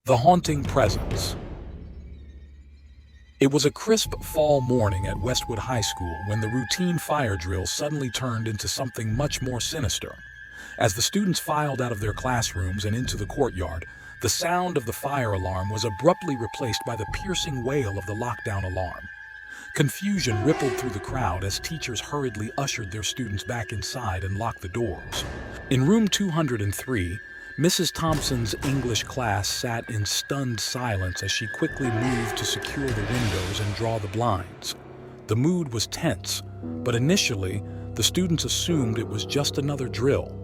The haunting presence. It was a crisp fall morning at Westwood High School when the routine fire drill suddenly turned into something much more sinister. As the students filed out of their classrooms and into the courtyard, the sound of the fire alarm was abruptly replaced by the piercing wail of the lockdown alarm. Confusion rippled through the crowd as teachers hurriedly ushered their students back inside and locked the doors. In room 203, Mrs. Thompson's English class sat in stunned silence as she quickly moved to secure the windows and draw the blinds. The mood was tense, but initially, the students assumed it was just another drill.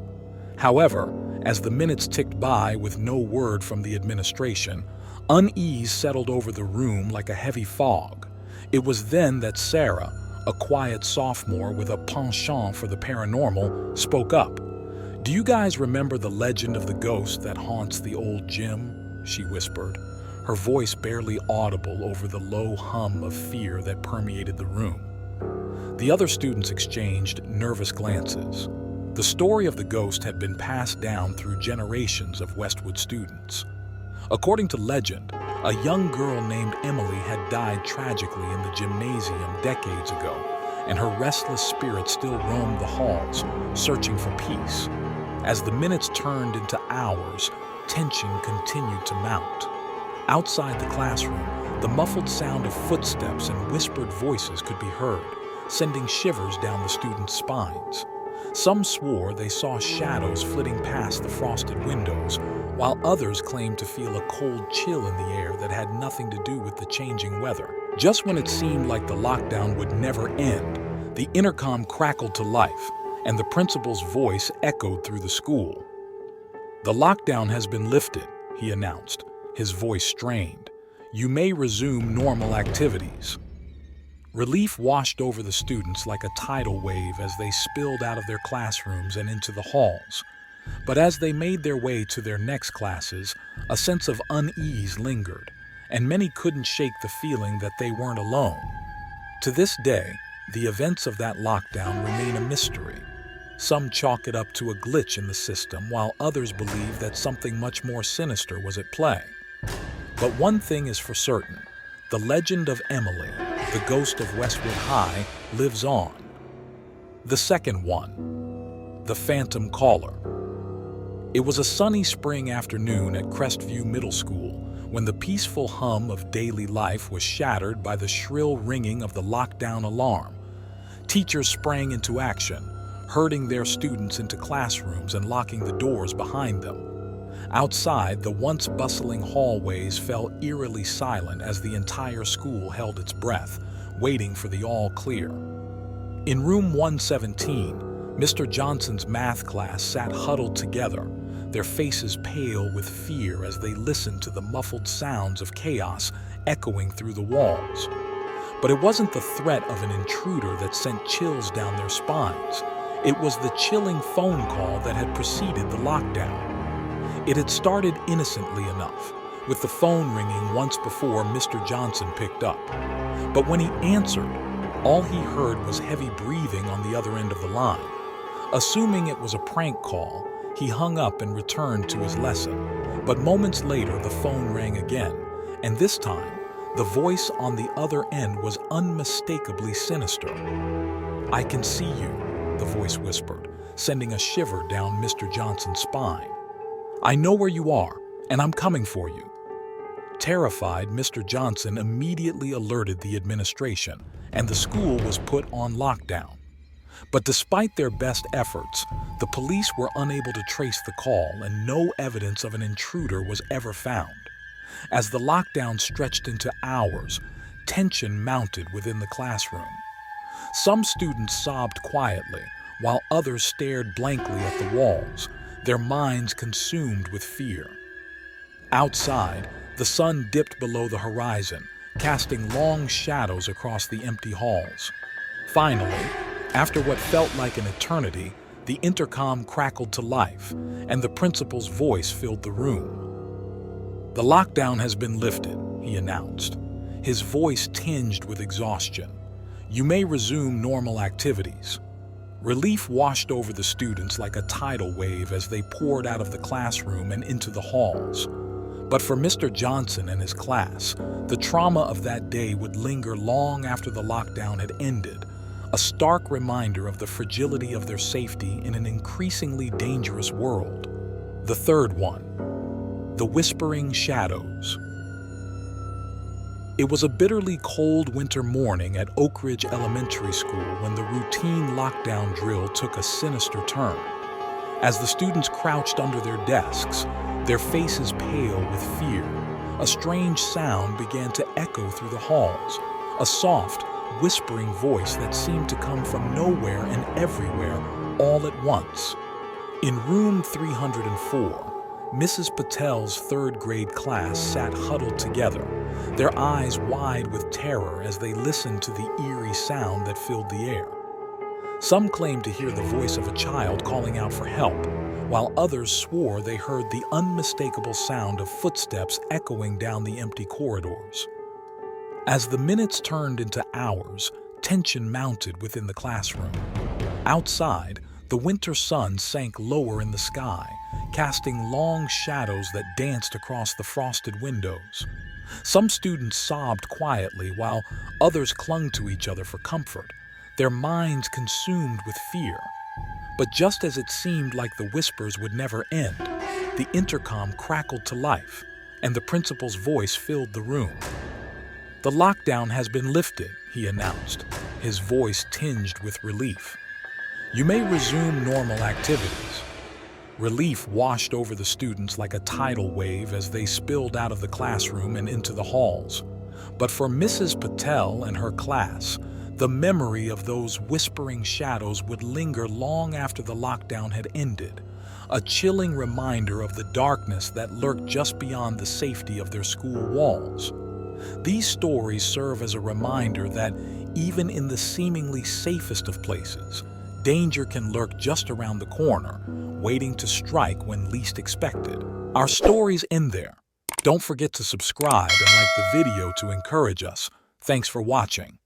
However, as the minutes ticked by with no word from the administration, unease settled over the room like a heavy fog. It was then that Sarah, a quiet sophomore with a penchant for the paranormal, spoke up. "Do you guys remember the legend of the ghost that haunts the old gym?" she whispered, her voice barely audible over the low hum of fear that permeated the room. The other students exchanged nervous glances. The story of the ghost had been passed down through generations of Westwood students. According to legend, a young girl named Emily had died tragically in the gymnasium decades ago, and her restless spirit still roamed the halls, searching for peace. As the minutes turned into hours, tension continued to mount. Outside the classroom, the muffled sound of footsteps and whispered voices could be heard, sending shivers down the students' spines. Some swore they saw shadows flitting past the frosted windows, while others claimed to feel a cold chill in the air that had nothing to do with the changing weather. Just when it seemed like the lockdown would never end, the intercom crackled to life, and the principal's voice echoed through the school. "The lockdown has been lifted," he announced, his voice strained. "You may resume normal activities." Relief washed over the students like a tidal wave as they spilled out of their classrooms and into the halls. But as they made their way to their next classes, a sense of unease lingered, and many couldn't shake the feeling that they weren't alone. To this day, the events of that lockdown remain a mystery. Some chalk it up to a glitch in the system, while others believe that something much more sinister was at play. But one thing is for certain: the legend of Emily, the ghost of Westwood High, lives on. The second one, the Phantom Caller. It was a sunny spring afternoon at Crestview Middle School when the peaceful hum of daily life was shattered by the shrill ringing of the lockdown alarm. Teachers sprang into action, herding their students into classrooms and locking the doors behind them. Outside, the once bustling hallways fell eerily silent as the entire school held its breath, waiting for the all clear. In room 117, Mr. Johnson's math class sat huddled together, their faces pale with fear as they listened to the muffled sounds of chaos echoing through the walls. But it wasn't the threat of an intruder that sent chills down their spines. It was the chilling phone call that had preceded the lockdown. It had started innocently enough, with the phone ringing once before Mr. Johnson picked up. But when he answered, all he heard was heavy breathing on the other end of the line. Assuming it was a prank call, he hung up and returned to his lesson. But moments later, the phone rang again, and this time, the voice on the other end was unmistakably sinister. "I can see you," the voice whispered, sending a shiver down Mr. Johnson's spine. "I know where you are, and I'm coming for you." Terrified, Mr. Johnson immediately alerted the administration, and the school was put on lockdown. But despite their best efforts, the police were unable to trace the call, and no evidence of an intruder was ever found. As the lockdown stretched into hours, tension mounted within the classroom. Some students sobbed quietly, while others stared blankly at the walls, their minds consumed with fear. Outside, the sun dipped below the horizon, casting long shadows across the empty halls. Finally, after what felt like an eternity, the intercom crackled to life, and the principal's voice filled the room. "The lockdown has been lifted," he announced, his voice tinged with exhaustion. "You may resume normal activities." Relief washed over the students like a tidal wave as they poured out of the classroom and into the halls. But for Mr. Johnson and his class, the trauma of that day would linger long after the lockdown had ended, a stark reminder of the fragility of their safety in an increasingly dangerous world. The third one, the whispering shadows. It was a bitterly cold winter morning at Oak Ridge Elementary School when the routine lockdown drill took a sinister turn. As the students crouched under their desks, their faces pale with fear, a strange sound began to echo through the halls, a soft, whispering voice that seemed to come from nowhere and everywhere all at once. In room 304, Mrs. Patel's third-grade class sat huddled together, their eyes wide with terror as they listened to the eerie sound that filled the air. Some claimed to hear the voice of a child calling out for help, while others swore they heard the unmistakable sound of footsteps echoing down the empty corridors. As the minutes turned into hours, tension mounted within the classroom. Outside, the winter sun sank lower in the sky, casting long shadows that danced across the frosted windows. Some students sobbed quietly while others clung to each other for comfort, their minds consumed with fear. But just as it seemed like the whispers would never end, the intercom crackled to life, and the principal's voice filled the room. "The lockdown has been lifted," he announced, his voice tinged with relief. "You may resume normal activities." Relief washed over the students like a tidal wave as they spilled out of the classroom and into the halls. But for Mrs. Patel and her class, the memory of those whispering shadows would linger long after the lockdown had ended, a chilling reminder of the darkness that lurked just beyond the safety of their school walls. These stories serve as a reminder that even in the seemingly safest of places, danger can lurk just around the corner, waiting to strike when least expected. Our stories end there. Don't forget to subscribe and like the video to encourage us. Thanks for watching.